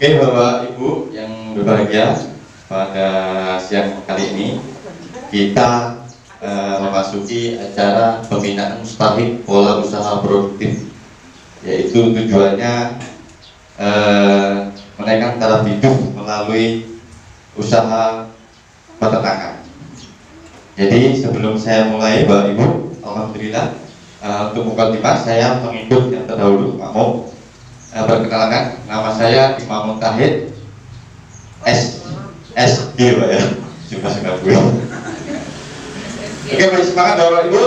Oke, Bapak Ibu yang berbahagia, pada siang kali ini kita memasuki acara pembinaan mustahik pola usaha produktif, yaitu tujuannya menaikkan taraf hidup melalui usaha peternakan. Jadi sebelum saya mulai, Bapak Ibu, alhamdulillah untuk mukadimah saya mengikut yang terdahulu, Pak Mo. Perkenalkan, nama saya Imam Mutahid SSG, Pak ya, suka-suka gue. Oke, baik, semangat Bapak Ibu.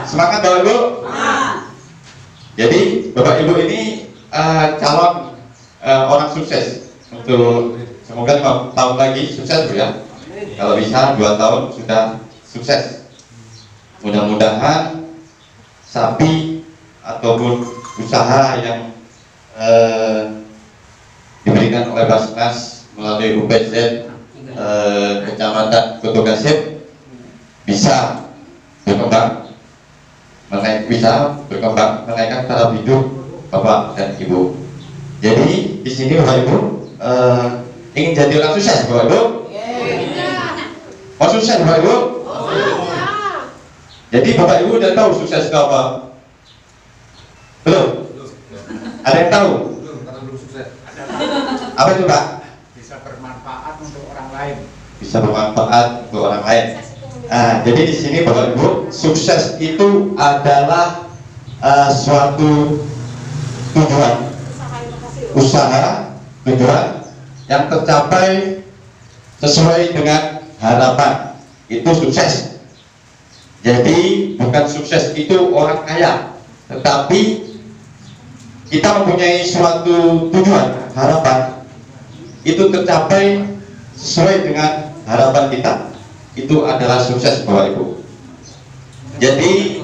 Semangat Bapak Ibu. Jadi Bapak Ibu ini calon orang sukses untuk semoga 5 tahun lagi sukses, Bu ya. Kalau bisa 2 tahun sudah sukses. Mudah-mudahan sapi ataupun usaha yang diberikan oleh Basnas melalui UPZ Kecamatan Kotogasep bisa berkembang, menaikkan taraf hidup Bapak dan Ibu. Jadi di sini Bapak Ibu ingin jadi orang sukses, Bapak Ibu? Mau sukses, Bapak Ibu? Jadi Bapak Ibu udah tahu sukses itu apa? Belum? Ada yang tahu? Belum sukses. Apa itu, Pak? Bisa bermanfaat untuk orang lain. Bisa bermanfaat untuk orang lain. Jadi di sini Bapak Ibu, sukses itu adalah suatu tujuan, usaha, tujuan yang tercapai sesuai dengan harapan. Itu sukses. Jadi bukan sukses itu orang kaya, tetapi kita mempunyai suatu tujuan, harapan, itu tercapai sesuai dengan harapan kita. Itu adalah sukses, Bapak Ibu. Jadi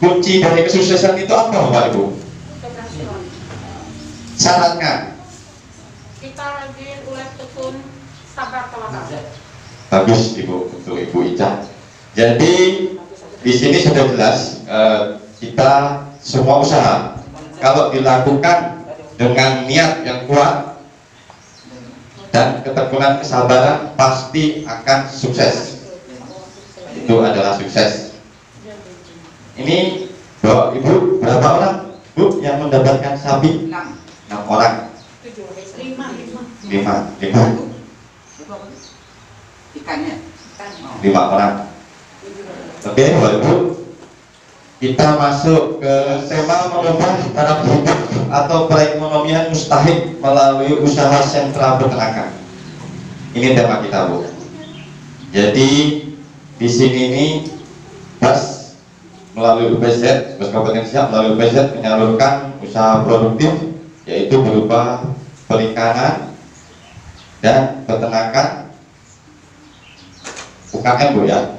kunci dari kesuksesan itu apa, Bapak Ibu? Syaratnya? Kita rajin, ulet, tekun, sabar, tawakal. Bagus, Ibu, untuk Ibu Ica. Jadi di sini sudah jelas kita semua usaha kalau dilakukan dengan niat yang kuat dan ketekunan kesabaran pasti akan sukses. Itu adalah sukses. Ini Bapak Ibu berapa orang, Bu, yang mendapatkan sapi? 6 orang. 5 Ikannya 5 orang. Oke, Bapak Ibu, kita masuk ke tema mengubah taraf hidup atau perekonomian mustahik melalui usaha sentra peternakan. Ini tema kita, Bu. Jadi di sini ini Bas melalui UPZ, Bas Kabupaten Siak melalui UPZ menyalurkan usaha produktif, yaitu berupa perikanan dan peternakan UKM, Bu ya.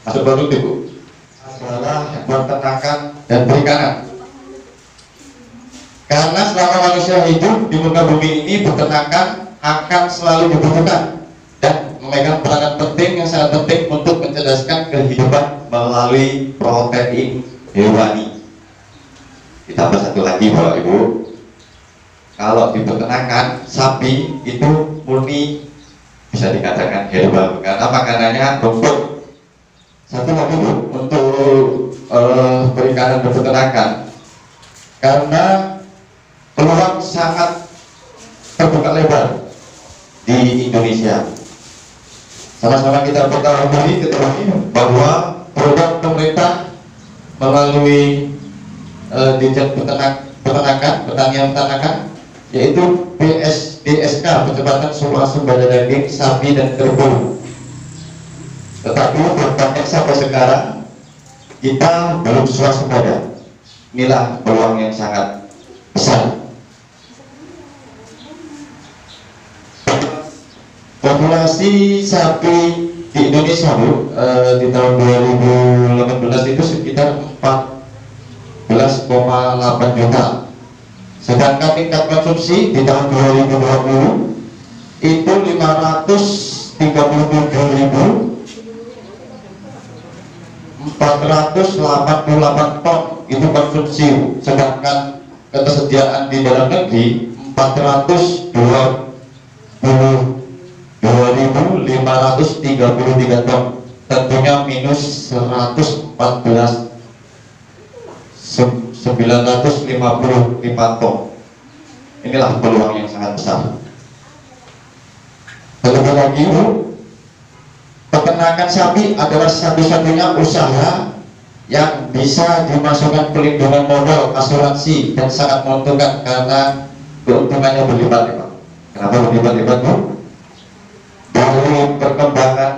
Masuk produktif, Bu, adalah peternakan dan perikanan. Karena selama manusia hidup di muka bumi ini, peternakan akan selalu dibutuhkan dan memegang peranan penting yang sangat penting untuk mencerdaskan kehidupan melalui protein hewani. Ditambah satu lagi, Bapak Ibu, kalau di peternakan sapi itu murni bisa dikatakan herbal karena makanannya rumput. Satu lagi, Bu, untuk perikanan dan peternakan, karena peluang sangat terbuka lebar di Indonesia. Sama-sama kita ketahui bahwa program pemerintah melalui Dirjen Peternakan, Pertanian Peternakan, yaitu PSDSK, Percepatan Swasembada Daging Sapi dan Kerbau. Tetapi bertanya sampai sekarang kita belum swasembada. Inilah peluang yang sangat besar. Populasi sapi di Indonesia, Bu, di tahun 2018 itu sekitar 14,8 juta. Sedangkan tingkat konsumsi di tahun 2020 itu 537.488 ton itu konsumsi, sedangkan ketersediaan di dalam negeri 422.533 ton, tentunya minus 114.955 ton. Inilah peluang yang sangat besar. Terlebih lagi Bu, peternakan sapi adalah satu-satunya usaha yang bisa dimasukkan pelindungan modal, asuransi, dan sangat menguntungkan karena keuntungannya berlipat-lipat. Kenapa berlipat-lipat Bu? Dari perkembangan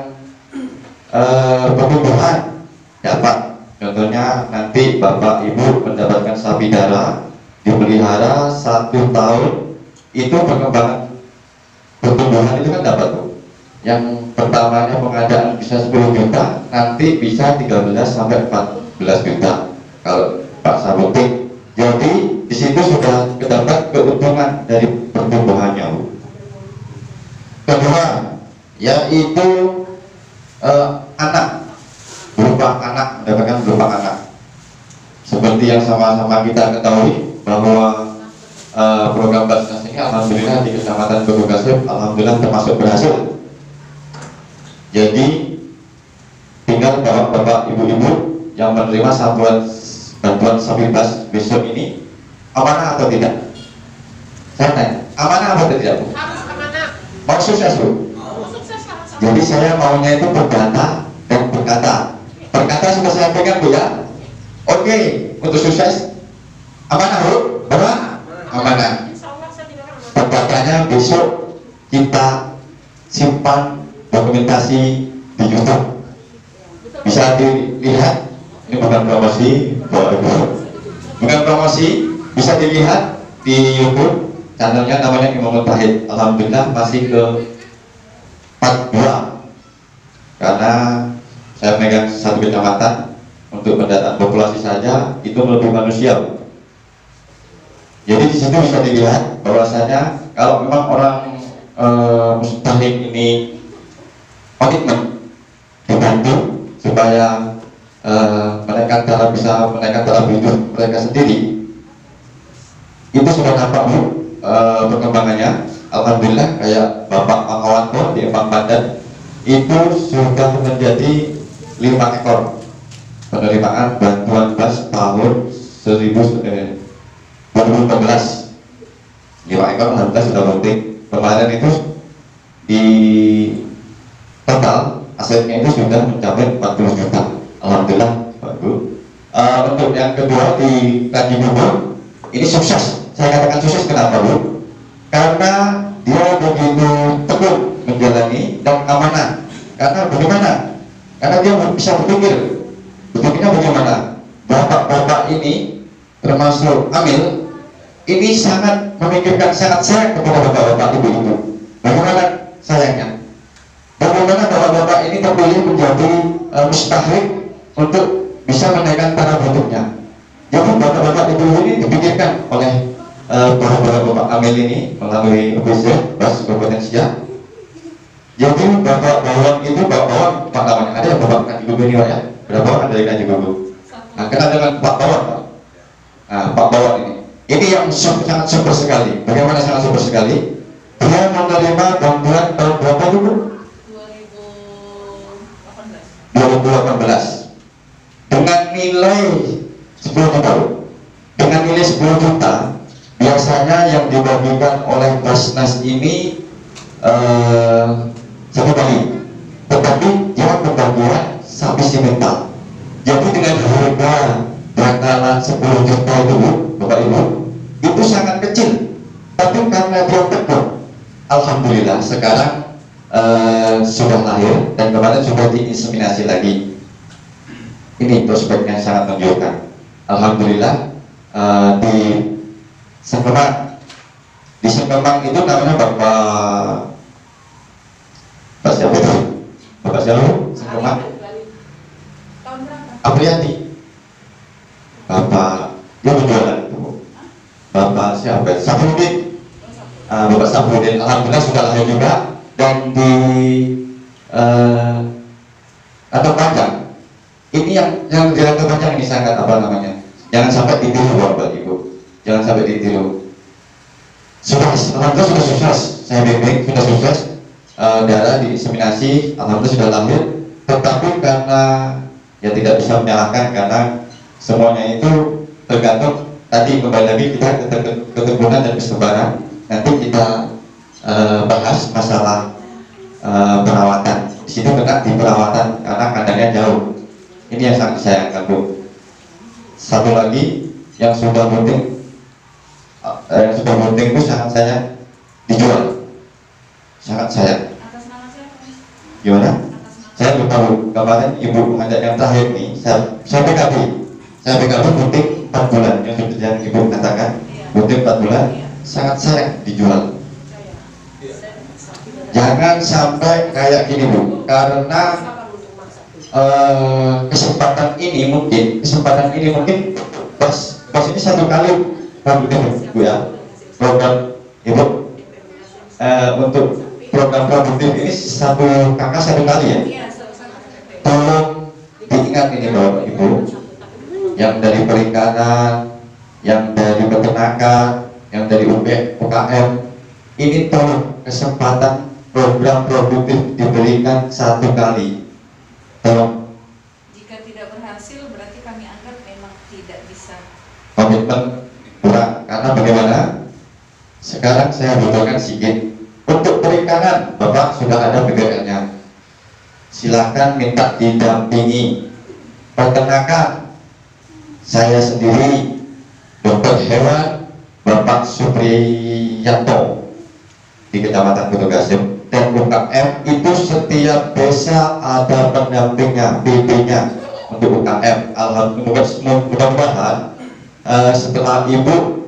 pertumbuhan dapat, contohnya nanti Bapak Ibu mendapatkan sapi darah, dipelihara 1 tahun, itu perkembangan pertumbuhan itu kan dapat Bu. Yang pertamanya pengadaan bisa 10 juta, nanti bisa 13 sampai 14 juta kalau Pak Sabutik. Jadi di situ sudah terdapat keuntungan dari pertumbuhannya Bu. Kedua, yaitu anak, mendapatkan berupa anak. Seperti yang sama-sama kita ketahui bahwa program Basnas ini alhamdulillah di Kecamatan Berugasep alhamdulillah termasuk berhasil. Jadi tinggal bapak ibu-ibu yang menerima bantuan sapi bas besok ini amanah atau tidak? Saya tanya, amanah atau tidak Bu? Harus amanah. Mau sukses Bu? Sukses sama-sama. Jadi saya maunya itu berdata dan berkata. Berkata sudah saya pegang Bu ya. Oke, untuk sukses amanah Bu? Amanah. Insya Allah saya tidak aman. Berkatanya besok kita simpan dokumentasi di YouTube. Bisa dilihat. Ini bukan promosi, bukan promosi, bisa dilihat di YouTube. Channelnya namanya Imam Mutahid. Alhamdulillah masih ke 42 karena saya megang 1 kecamatan. Untuk pendataan populasi saja itu melebihi manusia. Jadi di situ bisa dilihat bahwasanya kalau memang orang mustahik ini komitmen dibantu supaya mereka bisa menaikkan taraf hidup mereka sendiri, itu sudah nampak Bu perkembangannya. Alhamdulillah kayak Bapak Makawanto di Empang Pandan itu sudah menjadi 5 ekor penerimaan bantuan bas tahun 2014. 5 ekor alhamdulillah sudah penting. Kemarin itu di total asetnya itu sudah mencapai 40 juta. Alhamdulillah Pak Bu. Untuk yang kedua di Tanjung Bubur ini sukses. Saya katakan sukses kenapa Bu? Karena dia begitu tekun menjalani dan amanah. Karena bagaimana? Karena dia bisa berpikir. Berpikirnya bagaimana? Bapak-bapak ini termasuk Amil ini sangat memikirkan, sangat sayang kepada bapak-bapak ibu-ibu. Bagaimana sayangnya? Bagaimana bapak-bapak ini terpilih menjadi mustahik untuk bisa menaikkan taraf hidupnya. Jadi bapak-bapak ibu-ibu ini dipikirkan oleh para bapak Amil ini melalui OBZ Bas Kompetensia. Jadi Bapak Bawang itu Bapak Bawang Pak namanya ada yang Bapak Kaji Gugu ini Pak ya? Berapa orang dari Kaji Gugu? Nah kenal dengan Pak Bawang Pak? Nah Pak Bawang ini yang sangat super sekali. Bagaimana sangat super sekali? Dia menerima bantuan tahun berapa dulu? 2018 dengan nilai 10 juta. Dengan nilai 10 juta biasanya yang dibagikan oleh Basnas ini satu kali, tetapi dia pembagian sapi simental. Jadi dengan harga bakalan 10 juta itu Bapak Ibu itu sangat kecil, tapi karena dia tekun, alhamdulillah sekarang sudah lahir dan kemarin sudah diinseminasi lagi. Ini prospeknya sangat menunjukkan. Alhamdulillah di Sengkemang. Di Sengkemang itu namanya Bapak siapa itu? Bapak siapa? Sengkemang. Apriyati. Bapak dia berjualan itu. Bapak siapa? Sabrudin. Bapak Sabrudin. Alhamdulillah sudah lahir juga dan di atau panjang. Ini yang jalan terpanjang ini sangat apa namanya? Jangan sampai ditiru Bapak Ibu. Jangan sampai ditiru. alhamdulillah sudah sukses. Saya bimbing sudah sukses. Darah diinseminasi, alhamdulillah sudah lahir. Tetapi karena ya tidak bisa menyalahkan karena semuanya itu tergantung. Tadi kembali lagi kita keturunan dan kesebaran. Nanti kita bahas masalah perawatan. Di sini kena di perawatan karena kandangnya jauh. Ini yang sangat disayangkan, Bu. Satu lagi yang sudah bunting, itu sangat sayang dijual, sangat sayang. Atas nama siapa? Gimana? Atas nama Saya belum tahu. Kemarin ibu ada yang terakhir nih, saya PKB bunting 4 bulan yang seperti yang ibu katakan, bunting 4 bulan, sangat sayang dijual. Jangan sampai kayak gini, Bu, karena kesempatan ini mungkin pas ini satu kali produktif, Bu ya, program ibu untuk program produktif ini satu kakak satu kali ya. Tolong diingat ini Bapak Ibu, yang dari perikanan, yang dari peternakan, yang dari UKM, ini tolong kesempatan program produktif diberikan satu kali. Tolong. Jika tidak berhasil berarti kami anggap memang tidak bisa. Komitmen kurang, karena bagaimana? Sekarang saya butuhkan sikit. Untuk perikanan, Bapak sudah ada PGN-nya. Silahkan minta didampingi. Peternakan, saya sendiri, dokter hewan, Bapak Supriyanto di Kecamatan Kutu Gasim. Dan UKM itu setiap desa ada pendampingnya, BB-nya untuk UKM. Alhamdulillah, mudah-mudahan setelah Ibu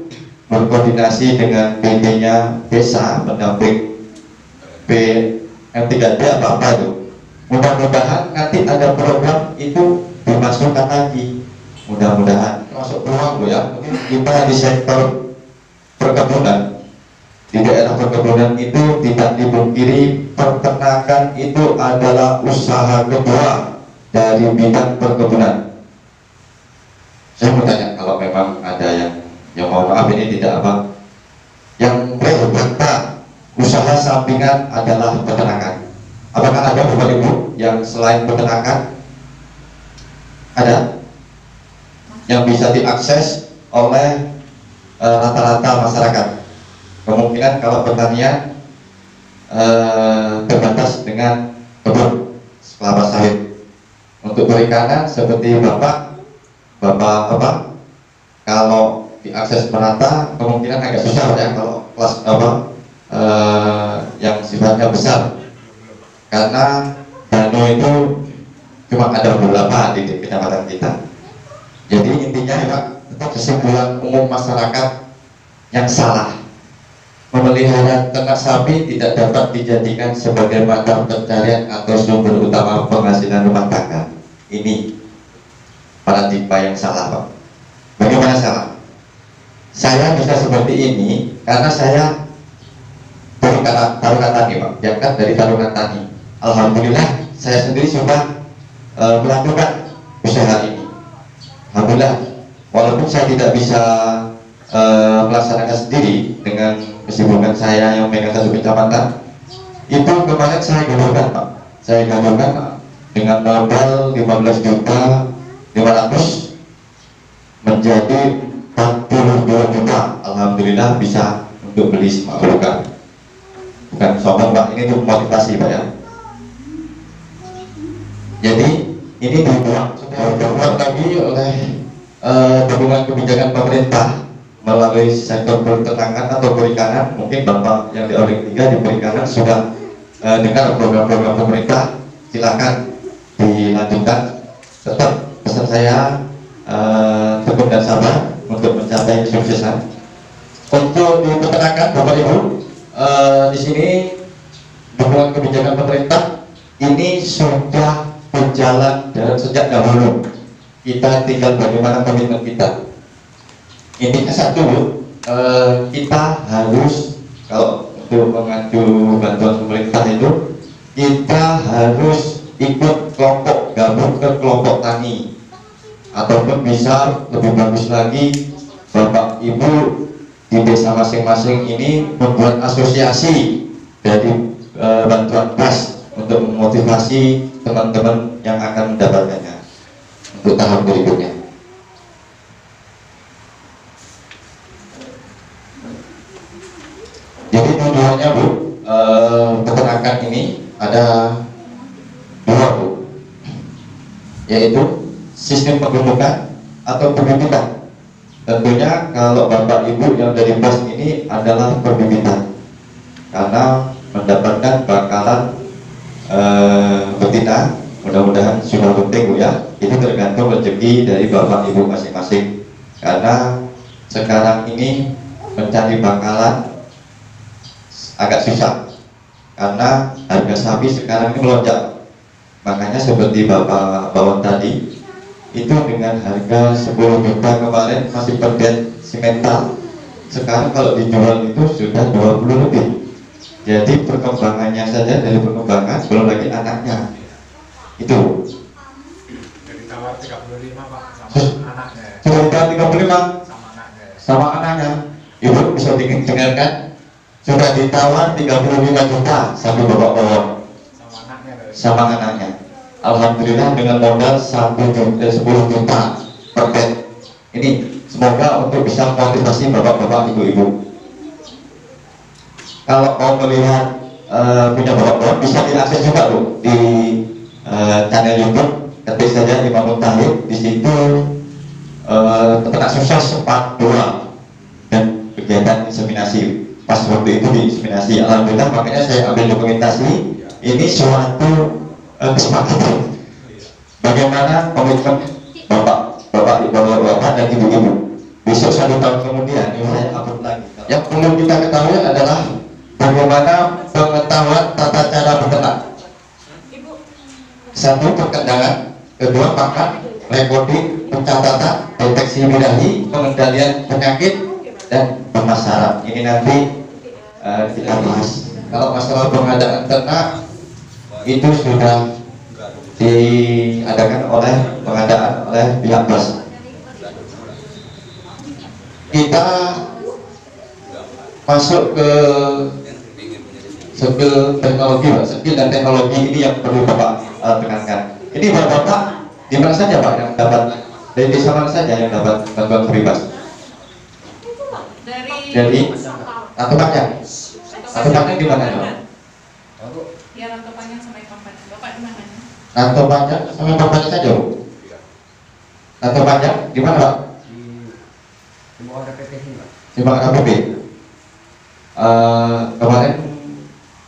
berkoordinasi dengan BB-nya desa, pendamping PM3D apa-apa itu, mudah-mudahan nanti ada program itu dimasukkan lagi. Mudah-mudahan masuk peluang, Bu ya. Mungkin kita di sektor perkebunan, di daerah perkebunan itu tidak dipungkiri peternakan itu adalah usaha kedua dari bidang perkebunan. Saya mau tanya, kalau memang ada yang mau maaf ini tidak apa, yang berbata usaha sampingan adalah peternakan. Apakah ada Bapak Ibu yang selain peternakan ada yang bisa diakses oleh rata-rata masyarakat? Kemungkinan kalau pertanian terbatas dengan kebun kelapa sawit. Untuk perikanan seperti Bapak kalau diakses merata kemungkinan agak susah ya kalau kelas yang sifatnya besar, karena danau itu cuma ada beberapa di kecamatan kita. Jadi intinya ya Pak, tetap kesimpulan umum masyarakat yang salah. Memelihara ternak sapi tidak dapat dijadikan sebagai mata pencarian atau sumber utama penghasilan rumah tangga. Ini paradigma yang salah, Pak. Bagaimana salah? Saya bisa seperti ini karena saya dari Tarungan Tani, Pak. Ya kan, dari Tarungan Tani. Alhamdulillah saya sendiri sudah melakukan usaha ini. Alhamdulillah, walaupun saya tidak bisa melaksanakan sendiri dengan kesibukan saya yang megang satu kecamatan, itu kemarin saya gabungkan, Pak. Saya gabungkan dengan modal 15.500.000 menjadi 42 juta. Alhamdulillah bisa untuk beli semak belukar. Bukan sombong, Pak, ini untuk motivasi, Pak ya. Jadi ini dibuat lagi oleh dukungan kebijakan pemerintah melalui sektor peternakan atau perikanan. Mungkin Bapak yang di Oring 3 di perikanan sudah dengar program-program pemerintah, silakan dilanjutkan. Tetap pesan saya tekun dan sabar untuk mencapai kesuksesan. Untuk di peternakan Bapak Ibu, di sini dukungan kebijakan pemerintah ini sudah berjalan dari sejak dahulu. Kita tinggal bagaimana komitmen kita. Intinya satu, kita harus, kalau untuk mengacu bantuan pemerintah itu, kita harus ikut kelompok, gabung ke kelompok tani, ataupun bisa lebih bagus lagi Bapak Ibu di desa masing-masing ini membuat asosiasi dari bantuan kas untuk memotivasi teman-teman yang akan mendapatkannya untuk tahap berikutnya. Jadi tujuannya Bu, peternakan ini ada dua Bu, yaitu sistem penggemukan atau pembibitan. Tentunya kalau Bapak Ibu yang dari POS ini adalah pembibitan, karena mendapatkan bakalan betina, mudah-mudahan sudah penting Bu ya. Itu tergantung rezeki dari Bapak Ibu masing-masing, karena sekarang ini mencari bakalan agak susah karena harga sapi sekarang ini melonjak. Makanya seperti Bapak Bawon tadi itu dengan harga 10 juta kemarin masih per bed simental, sekarang kalau dijual itu sudah 20 lebih. Jadi perkembangannya saja, dari perkembangan belum lagi anaknya itu Dari tawar 35 Pak sama anaknya. sudah 35 Sama anaknya. sama anaknya. Ibu bisa dengarkan, sudah ditawar 35 juta sama Bapak Bawon Sama anaknya. sama anaknya. Alhamdulillah dengan modal 10 juta per bed. Ini semoga untuk bisa motivasi bapak-bapak, ibu-ibu. Kalau mau melihat punya bapak-bapak bisa diakses juga Bu di channel YouTube. Ketik saja Imam Mutahid, di situ peternak sukses part 2 dan kegiatan inseminasi. Pas waktu itu di inseminasi, alhamdulillah, makanya saya ambil dokumentasi. Ini suatu kesepakatan bagaimana komitmen bapak dan ibu-ibu. Besok 1 tahun kemudian ini saya upload lagi. Yang perlu kita ketahui adalah bagaimana pengetahuan tata cara beternak. Satu, perkendangan. Kedua, pakan, recording, pencatatan, deteksi birahi, pengendalian penyakit, dan pemasaran. Ini nanti kita bahas. Kalau masalah pengadaan ternak itu sudah diadakan oleh pihak POS. Kita masuk ke skill teknologi, Pak. Skill dan teknologi ini yang perlu Bapak tekankan. Ini Bapak di mana saja Pak yang dapat, dari desa mana saja yang dapat bantuan bebas? Dari Ratu Panjang. Ratu Panjang di mana Pak? Ya, Rantau Panjang sama Ipan Panjang. Bapak di mana? Ratu Panjang sama Ipan Panjang saja Bu. Ratu Panjang di mana Pak? Di bawah RPP ini Pak. Di Bang RPP. Kemarin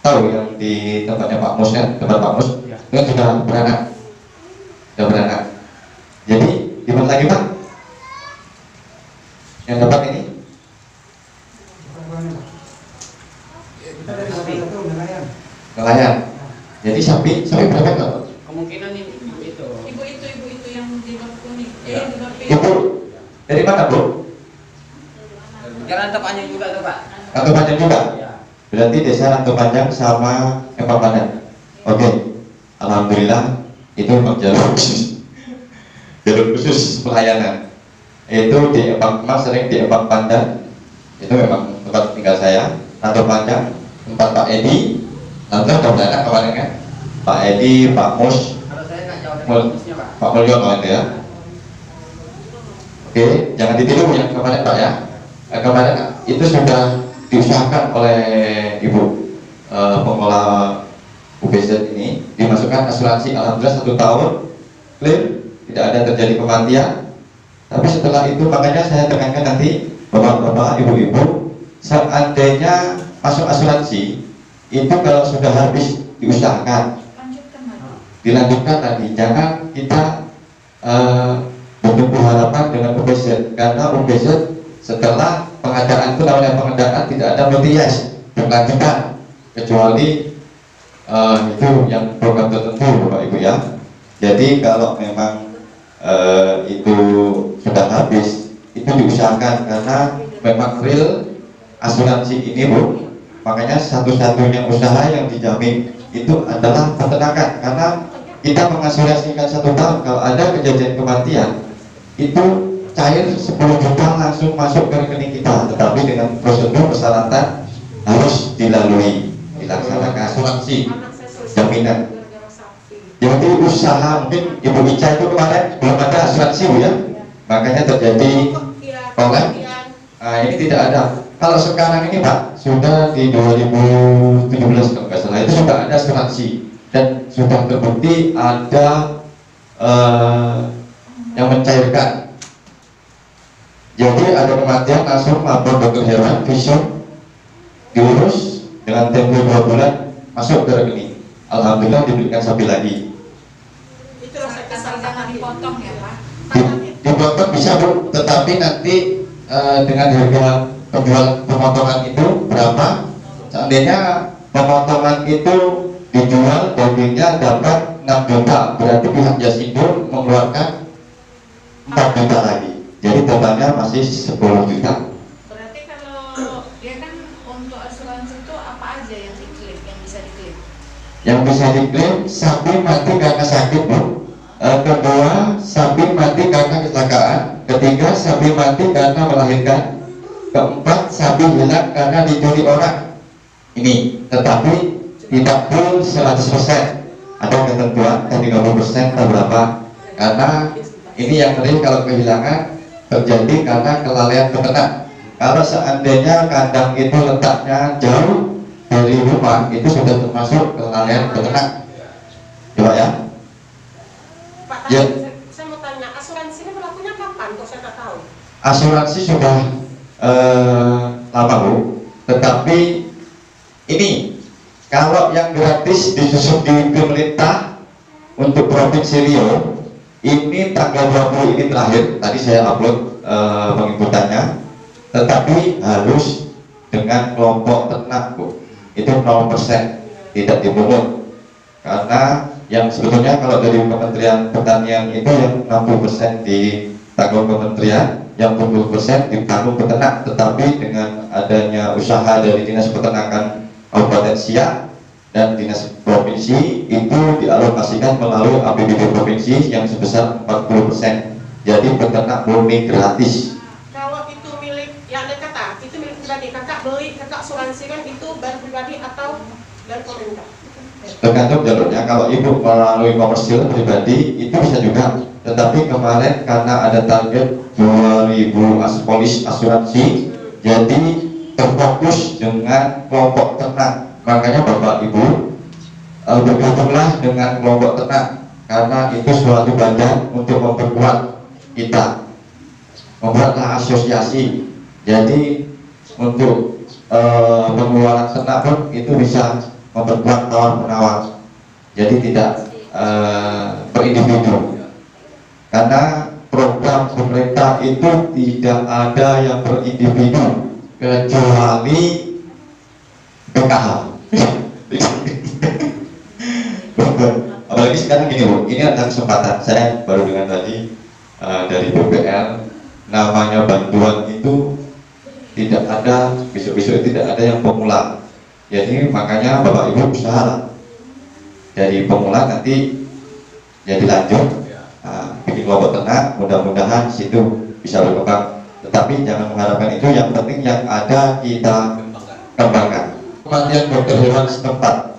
tahu yang di tempatnya Pak Mus kan, tempat Pak Mus, Ya. itu sudah beranak, Jadi di mana lagi Pak? Yang dapat ini? Nelayan. Jadi sapi berapa Pak? Kemungkinan itu Ibu itu yang di bab kuning. Di bab Ibu dari mana Bu? jalan tepatnya juga tuh Pak. Rantau Panjang juga? Ya. Berarti desa Rantau Panjang sama Empang Panjang. Oke. Alhamdulillah itu memang jalur khusus pelayanan. Itu di Empang, sering di Empang Panjang. Itu memang tempat tinggal saya. Rantau Panjang tempat Pak Edi. Nanti ada beranak kemarin kan? Pak Edi, Pak Mus, Kalau saya nggak jauh dari Mul, kampusnya Pak. Pak Mulyono itu ya. Oke, jangan ditiru yang kemarin Pak ya. Kemarin itu sudah diusahakan oleh Ibu pengelola UBZ ini, dimasukkan asuransi. Alhamdulillah 1 tahun clear, tidak ada terjadi kematian. Tapi setelah itu makanya saya tekankan nanti bapak-bapak, ibu-ibu, seandainya masuk asuransi itu kalau sudah habis diusahakan Lanjutkan lagi. dilanjutkan lagi, jangan kita bertumbuh harapan dengan UBZ, karena UBZ setelah pengadaan itu, namanya pengadaan, tidak ada multi yes berlanjutan kecuali itu yang program tertentu Bapak Ibu ya. Jadi kalau memang itu sudah habis, itu diusahakan karena memang real asuransi ini Bu. Makanya satu-satunya usaha yang dijamin itu adalah peternakan, karena kita mengasuransikan 1 tahun. Kalau ada kejadian kematian itu cair 10 juta langsung masuk ke rekening kita, tetapi dengan prosedur persyaratan harus dilalui, dilaksanakan asuransi Anak saya selesai jaminan. gara-gara sapi. Jadi usaha mungkin Ibu Ica itu kemarin belum ada asuransi Bu ya, makanya terjadi Iya, Oleh? kemudian nah, ini tidak ada. Kalau sekarang ini Pak sudah di 2017 kalau nggak salah itu sudah ada asuransi dan sudah terbukti ada yang mencairkan. Jadi ada kematian langsung lapor dokter hewan visum diurus dengan tempo 2 bulan masuk ke rekening. Alhamdulillah diberikan sapi lagi. itu rasa kesal Jangan dipotong ya Pak. Dipotong bisa Bu, tetapi nanti dengan harga penjualan pemotongan itu berapa? Seandainya pemotongan itu dijual dagingnya dapat 6 juta, berarti pihak Jasindo mengeluarkan 4 juta lagi. Jadi totalnya masih 10 juta. Berarti kalau Dia kan untuk asuransi itu apa aja yang diklaim, yang bisa diklaim? Yang bisa diklaim sapi mati karena sakit Bu. Kedua, sapi mati karena kecelakaan. Ketiga, sapi mati karena melahirkan. Keempat, sapi hilang karena dicuri orang. Ini, tetapi tidak full 100%. Ada ketentuan, 30% atau berapa. Karena ini yang tadi kalau kehilangan terjadi karena kelalaian peternak. Kalau seandainya kandang itu letaknya jauh dari rumah, itu sudah termasuk kelalaian peternak. Coba ya. Pak, Ya. saya mau tanya, asuransi ini berlakunya kapan? Kok saya nggak tahu? Asuransi sudah lama Bu, tetapi ini kalau yang gratis disusun di pemerintah untuk Provinsi Riau ini tanggal 20 ini terakhir, tadi saya upload penginputannya, tetapi harus dengan kelompok ternak Bu, itu 0%, tidak dipungut. Karena yang sebetulnya kalau dari Kementerian Pertanian itu yang 60% ditanggung kementerian, yang 40% ditanggung peternak, tetapi dengan adanya usaha dari Dinas Peternakan Kabupaten Siak dan Dinas Provinsi itu dialokasikan melalui APBD Provinsi yang sebesar 40%. Jadi peternak murni gratis. Kalau itu milik yang ada kata, itu milik pribadi. Kakak beli, kakak asuransi kan itu dari pribadi atau dari pemerintah? Tergantung jalurnya. Kalau ibu melalui komersil pribadi itu bisa juga. Tetapi kemarin karena ada target 2000 polis asuransi, jadi terfokus dengan kelompok ternak. Makanya Bapak Ibu bergabunglah dengan kelompok ternak karena itu suatu badan untuk memperkuat kita. Membuatlah asosiasi. Jadi untuk pengeluaran ternak pun itu bisa memperkuat tawar menawar. Jadi tidak per individu. Karena program pemerintah itu tidak ada yang per individu kecuali PKH. Apalagi sekarang gini Bu, ini ada kesempatan saya baru dengan tadi dari BPL, namanya bantuan itu tidak ada, besok-besok tidak ada yang pemula. Jadi makanya Bapak Ibu usaha dari pemula nanti jadi lanjut, bikin kelompok ternak, mudah-mudahan situ bisa berkembang. Tetapi jangan mengharapkan itu, yang penting yang ada kita kembangkan. Kematian dokter hewan setempat.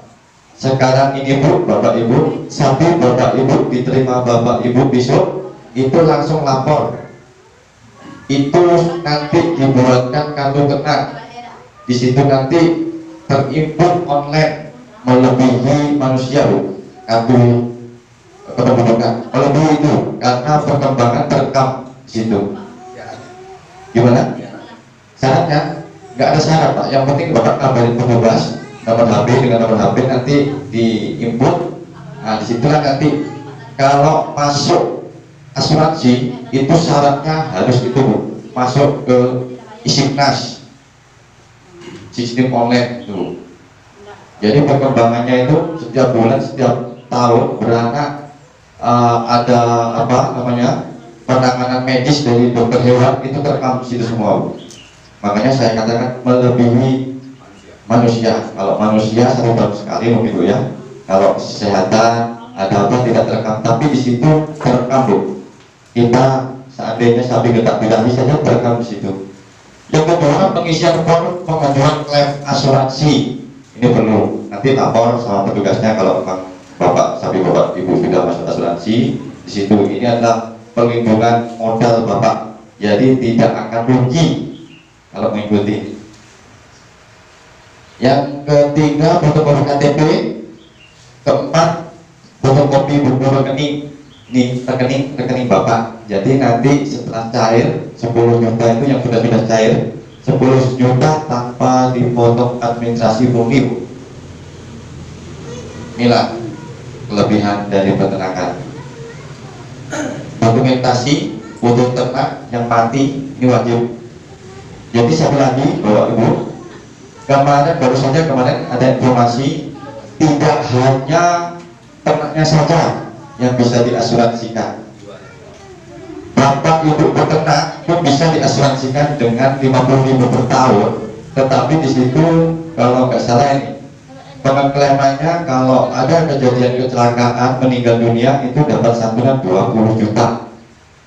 Sekarang ini Bu, Bapak Ibu, sapi Bapak Ibu diterima Bapak Ibu besok, itu langsung lapor. Itu nanti dibuatkan kartu ternak. Di situ nanti terinput online melebihi manusia Bu, kartu kependudukan melebihi itu karena perkembangan terekam di situ. Gimana? Syaratnya nggak ada syarat Pak. Yang penting Bapak kabarin pembebas nomor HP, dengan nomor HP nanti diinput. Nah disitulah nanti kalau masuk asuransi itu syaratnya harus itu Bu, masuk ke Isiknas, sistem online itu. Jadi perkembangannya itu setiap bulan, setiap tahun beranak ada apa namanya penanganan medis dari dokter hewan itu terekam di situ semua Bu. Makanya saya katakan melebihi manusia. Kalau manusia 1 tahun sekali mungkin Bu ya. Kalau kesehatan ada apa tidak terekam, tapi di situ terekam Bu. Kita seandainya sapi getak birahi saja terekam di situ. Yang kedua, pengisian form pengajuan klaim asuransi. Ini perlu nanti lapor sama petugasnya kalau memang bapak sapi bapak ibu sudah masuk asuransi di situ. Ini adalah perlindungan modal bapak, jadi tidak akan rugi kalau mengikuti. Yang ketiga, fotokopi KTP. Keempat, fotokopi buku rekening. Ini rekening bapak. Jadi nanti setelah cair 10 juta itu yang sudah cair 10 juta tanpa dipotong administrasi murni, Bu. Inilah kelebihan dari peternakan. Dokumentasi untuk ternak yang mati ini wajib. Jadi satu lagi Bapak Ibu, baru saja kemarin ada informasi tidak hanya ternaknya saja yang bisa diasuransikan. Bapak ibu peternak pun bisa diasuransikan dengan 50.000 per tahun. Tetapi di situ kalau nggak salah ini pengeklaimannya kalau ada kejadian kecelakaan meninggal dunia itu dapat santunan 20 juta.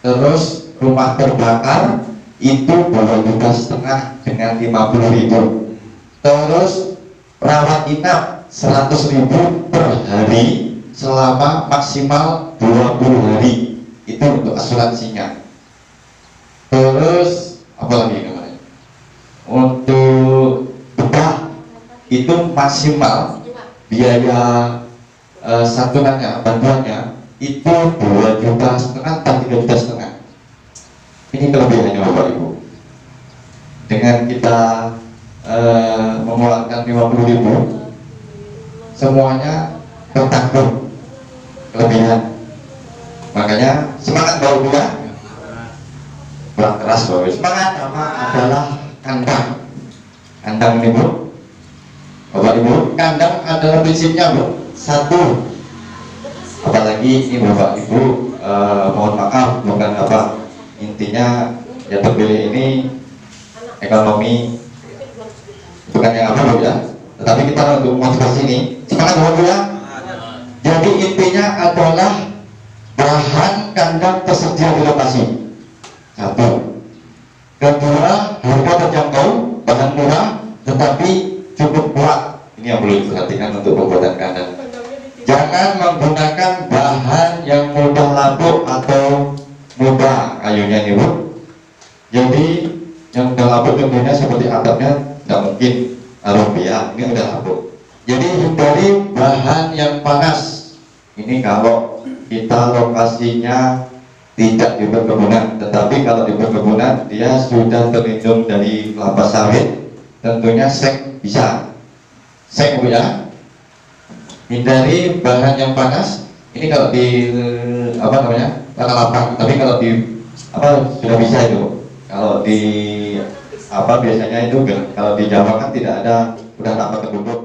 Terus rumah terbakar itu 2,5 juta dengan 50.000. Terus rawat inap 100.000 per hari selama maksimal 20 hari. Itu untuk asuransinya. Terus apa lagi kemarin? Untuk bedah itu maksimal biaya santunannya, bantuannya itu 2,5 juta atau 3,5 juta. Ini kelebihannya Bapak Ibu. Dengan kita mengeluarkan 50.000, semuanya tertanggung kelebihan. Makanya semangat Bapak Ibu ya. Kurang keras Bapak Ibu. Semangat sama adalah kandang. Kandang ini Bu. Bapak Ibu, kandang adalah prinsipnya Bu. Satu. Apalagi ini Bapak Ibu, mohon maaf bukan apa. Intinya yang terpilih ini ekonomi bukan yang apa Bu ya. Tetapi kita untuk motivasi ini. Semangat Bapak Ibu ya. Jadi intinya adalah bahan kandang tersedia di lokasi. Satu. Kedua, harga terjangkau, bahan murah, tetapi cukup kuat. Ini yang perlu diperhatikan untuk pembuatan kandang. Jangan menggunakan bahan yang mudah lapuk atau mudah kayunya ini Bu. Jadi yang udah lapuk tentunya seperti atapnya tidak mungkin rupiah, ini udah lapuk. Jadi hindari bahan yang panas. Ini kalau kita lokasinya tidak di perkebunan, tetapi kalau di perkebunan dia sudah terlindung dari kelapa sawit, tentunya sek bisa. Sek Bu ya. Hindari bahan yang panas. Ini kalau di apa namanya? Tanah lapang, tapi kalau di apa sudah bisa itu. Kalau di apa biasanya itu kalau di Jawa kan tidak ada, udah tanpa tertutup.